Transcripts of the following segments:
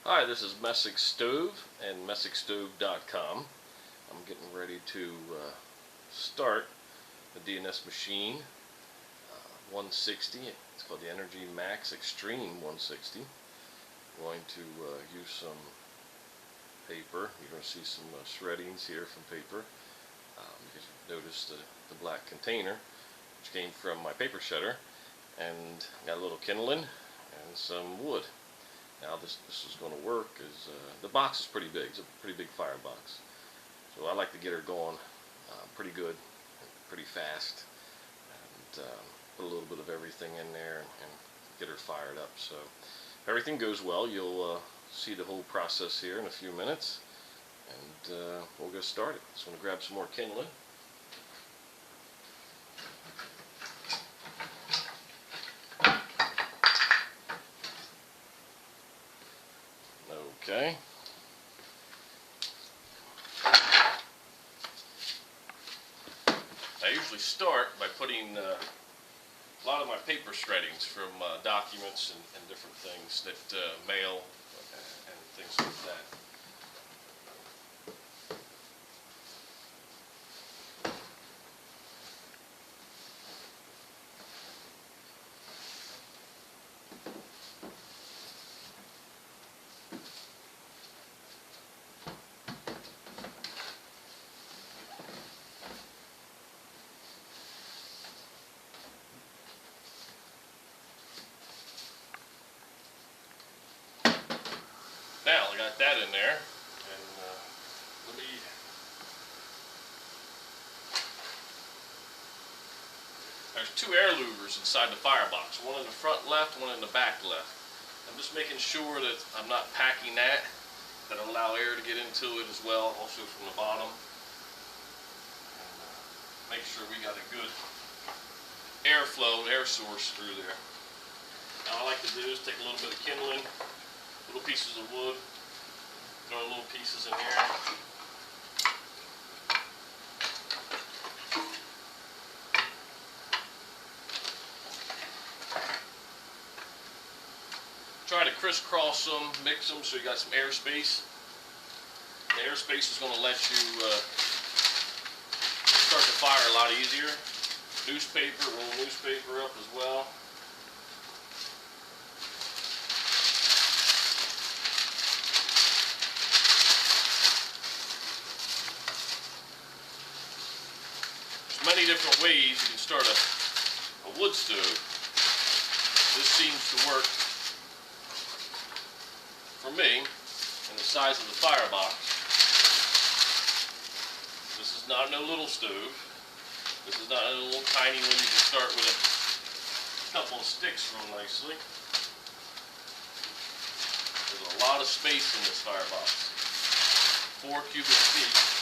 Hi, this is MessickStove and MessickStove.com. I'm getting ready to start the DNS machine 160. It's called the EnergyMAX Extreme 160. I'm going to use some paper. You're going to see some shreddings here from paper. Because you notice the black container, which came from my paper shredder, and got a little kindling and some wood. Now this is going to work is the box is pretty big. It's a pretty big firebox, so I like to get her going pretty good, pretty fast, and put a little bit of everything in there and get her fired up. So if everything goes well, you'll see the whole process here in a few minutes, and we'll get started. So I'm going to grab some more kindling. Okay. I usually start by putting a lot of my paper shreddings from documents and different things that mail and things like that. Now I got that in there, and let me there's two air louvers inside the firebox, one in the front left, one in the back left. I'm just making sure that I'm not packing that'll allow air to get into it as well, also from the bottom. And make sure we got a good airflow, air source through there. Now all I like to do is take a little bit of kindling, little pieces of wood, throw little pieces in here. Try to crisscross them, mix them so you got some airspace. The airspace is going to let you start the fire a lot easier. Newspaper, roll newspaper up as well. Many different ways you can start a wood stove. This seems to work for me and the size of the firebox. This is not no little stove. This is not a little tiny one. You can start with a couple of sticks real nicely. There's a lot of space in this firebox. 4 cubic feet.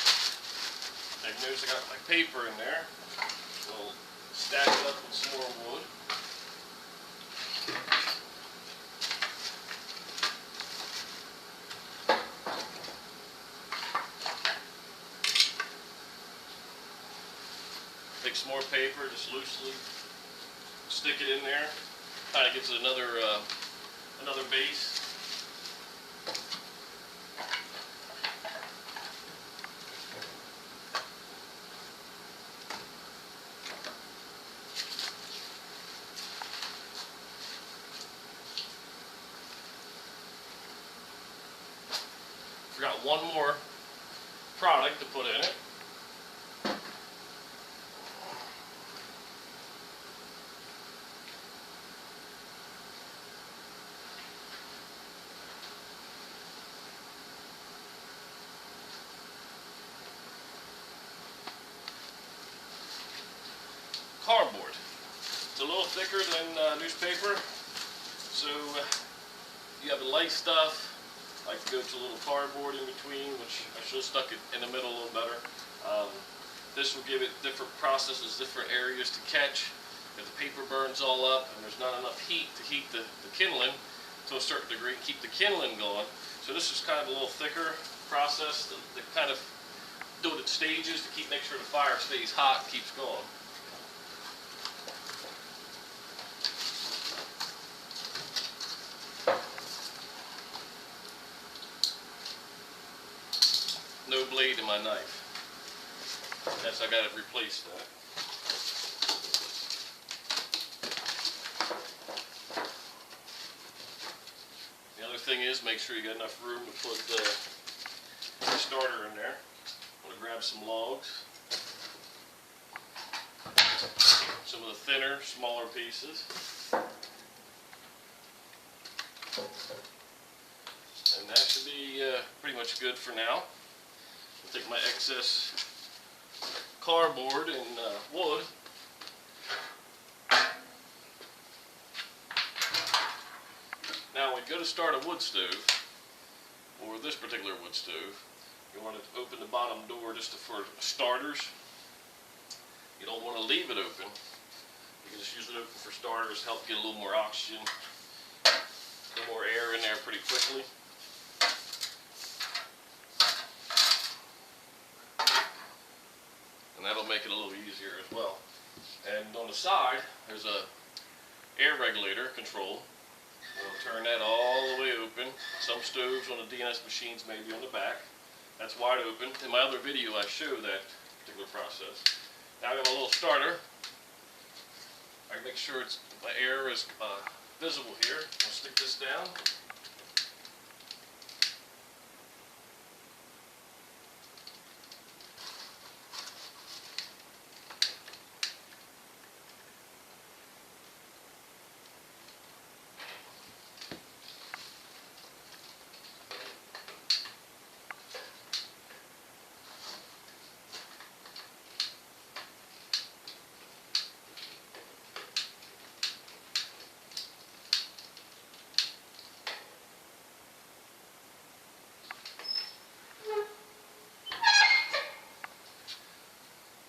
And notice I got my paper in there. We'll stack it up with some more wood. Take some more paper, just loosely stick it in there. Kind of gives it another base. Got one more product to put in it. Cardboard. It's a little thicker than newspaper, so you have the light stuff. I like to go to a little cardboard in between, which I should have stuck it in the middle a little better. This will give it different processes, different areas to catch. If the paper burns all up and there's not enough heat to heat the kindling to a certain degree, keep the kindling going. So this is kind of a little thicker process that kind of do it in stages to make sure the fire stays hot, keeps going. no blade in my knife. That's, I got to replace that. The other thing is, make sure you got enough room to put the starter in there. I'm going to grab some logs. Some of the thinner, smaller pieces. And that should be pretty much good for now. I'll take my excess cardboard and wood. Now when you go to start a wood stove, or this particular wood stove, you want to open the bottom door just for starters. You don't want to leave it open. You can just use it open for starters, help get a little more oxygen, a little more air in there pretty quickly. And that'll make it a little easier as well. And on the side, there's a air regulator control. We'll turn that all the way open. Some stoves on the DNS machines may be on the back. That's wide open. In my other video I show that particular process. Now I got my little starter. I can make sure my air is visible here. I'll stick this down.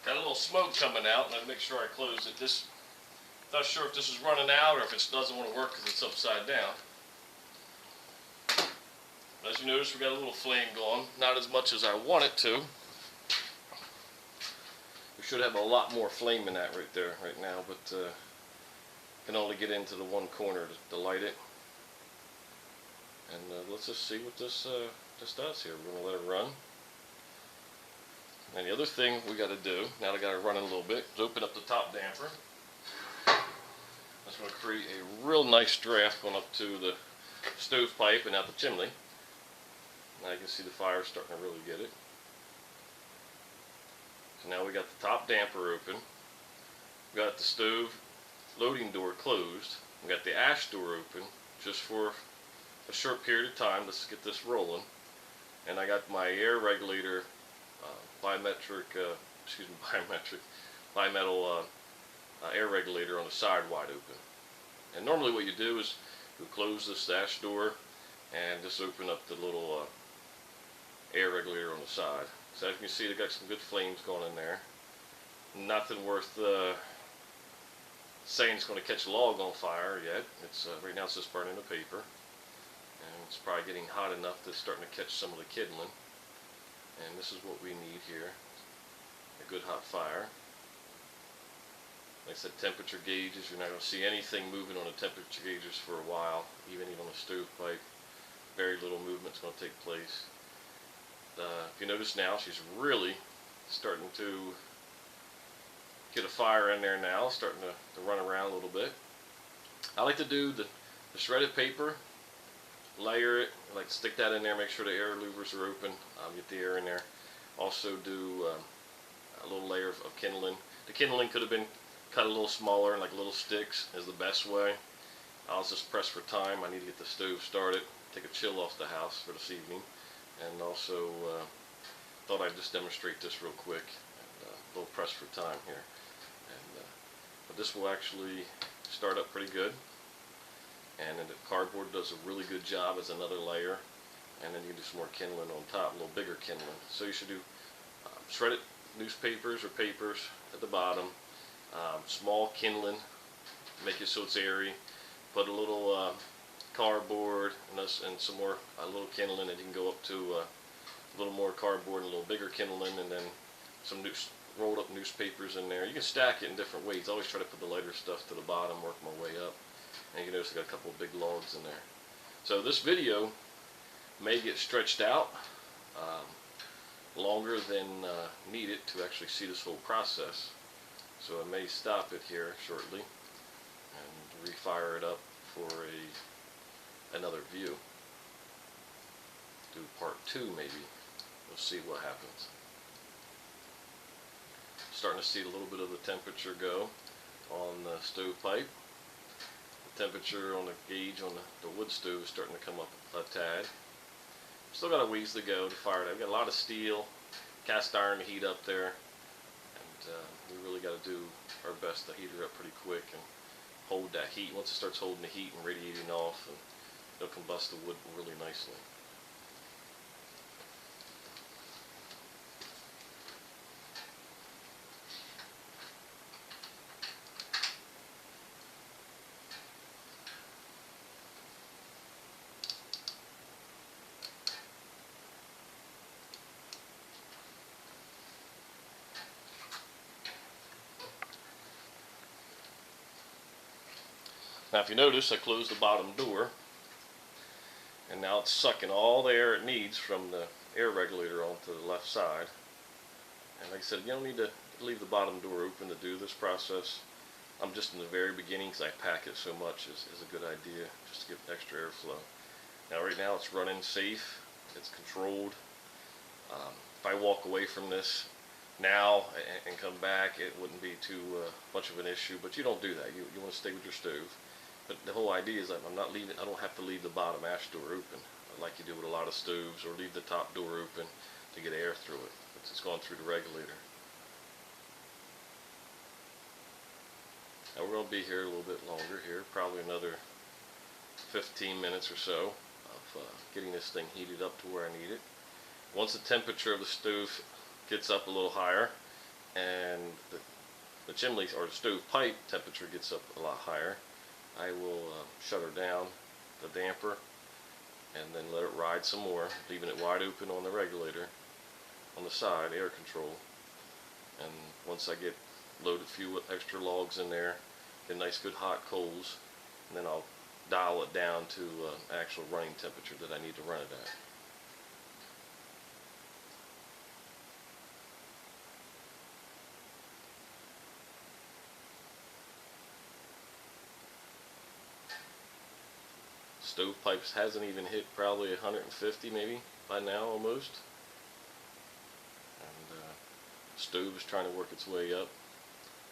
Got a little smoke coming out, and I make sure I close it. Not sure if this is running out or if it doesn't want to work because it's upside down. As you notice, we got a little flame going. Not as much as I want it to. We should have a lot more flame in that right there, right now, but can only get into the one corner to light it. And let's just see what this does here. We're going to let it run. And the other thing we got to do, now that I got it running a little bit, is open up the top damper. That's going to create a real nice draft going up to the stovepipe and out the chimney. Now you can see the fire starting to really get it. So now we got the top damper open. We got the stove loading door closed. We got the ash door open just for a short period of time. Let's get this rolling. And I got my air regulator bimetal air regulator on the side wide open. And normally what you do is you close this ash door and just open up the little air regulator on the side. So as you can see, they got some good flames going in there. Nothing worth saying it's going to catch a log on fire yet. It's right now it's just burning the paper, and it's probably getting hot enough that it's starting to catch some of the kindling. And this is what we need here, a good hot fire. Like I said, temperature gauges, you're not going to see anything moving on the temperature gauges for a while, even on a stovepipe. Very little movement is going to take place. If you notice now, she's really starting to get a fire in there now, starting to run around a little bit. I like to do the shredded paper, layer it, I like to stick that in there, make sure the air louvers are open, get the air in there. Also do a little layer of kindling. The kindling could have been cut a little smaller, like little sticks is the best way. I was just pressed for time. I need to get the stove started, take a chill off the house for this evening, and also thought I'd just demonstrate this real quick. And, a little pressed for time here. And, but this will actually start up pretty good. And then the cardboard does a really good job as another layer, and then you do some more kindling on top, a little bigger kindling. So you should do shredded newspapers or papers at the bottom, small kindling, make it so it's airy, put a little cardboard and some more a little kindling, and you can go up to a little more cardboard and a little bigger kindling, and then some rolled up newspapers in there. You can stack it in different ways. I always try to put the lighter stuff to the bottom, work my way up. And you can notice I got a couple of big logs in there. So this video may get stretched out. longer than needed to actually see this whole process. So I may stop it here shortly and refire it up for another view. Do part 2 maybe. We'll see what happens. Starting to see a little bit of the temperature go on the stovepipe. The temperature on the gauge on the wood stove is starting to come up a tad. Still got a ways to go to fire it. I've got a lot of steel, cast iron to heat up there, and we really got to do our best to heat her up pretty quick and hold that heat. Once it starts holding the heat and radiating off, and it'll combust the wood really nicely. Now if you notice, I closed the bottom door, and now it's sucking all the air it needs from the air regulator onto the left side. And like I said, you don't need to leave the bottom door open to do this process. I'm just in the very beginning because I pack it so much is a good idea, just to get extra airflow. Now right now it's running safe, it's controlled. If I walk away from this now and come back, it wouldn't be too much of an issue, but you don't do that. You want to stay with your stove. But the whole idea is that I don't have to leave the bottom ash door open like you do with a lot of stoves, or leave the top door open to get air through it. It's going through the regulator. Now we're going to be here a little bit longer here, probably another 15 minutes or so of getting this thing heated up to where I need it. Once the temperature of the stove gets up a little higher, and the chimney or the stove pipe temperature gets up a lot higher, I will shut her down, the damper, and then let it ride some more, leaving it wide open on the regulator on the side, air control. And once I get load a few extra logs in there, get nice good hot coals, and then I'll dial it down to actual running temperature that I need to run it at. Stovepipes hasn't even hit probably 150 maybe by now almost. And stove is trying to work its way up.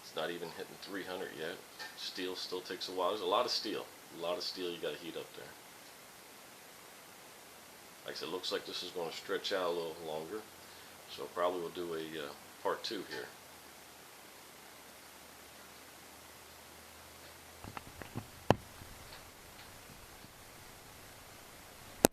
It's not even hitting 300 yet. Steel still takes a while. There's a lot of steel. A lot of steel you got to heat up there. Like I said, it looks like this is going to stretch out a little longer. So probably we'll do a part 2 here.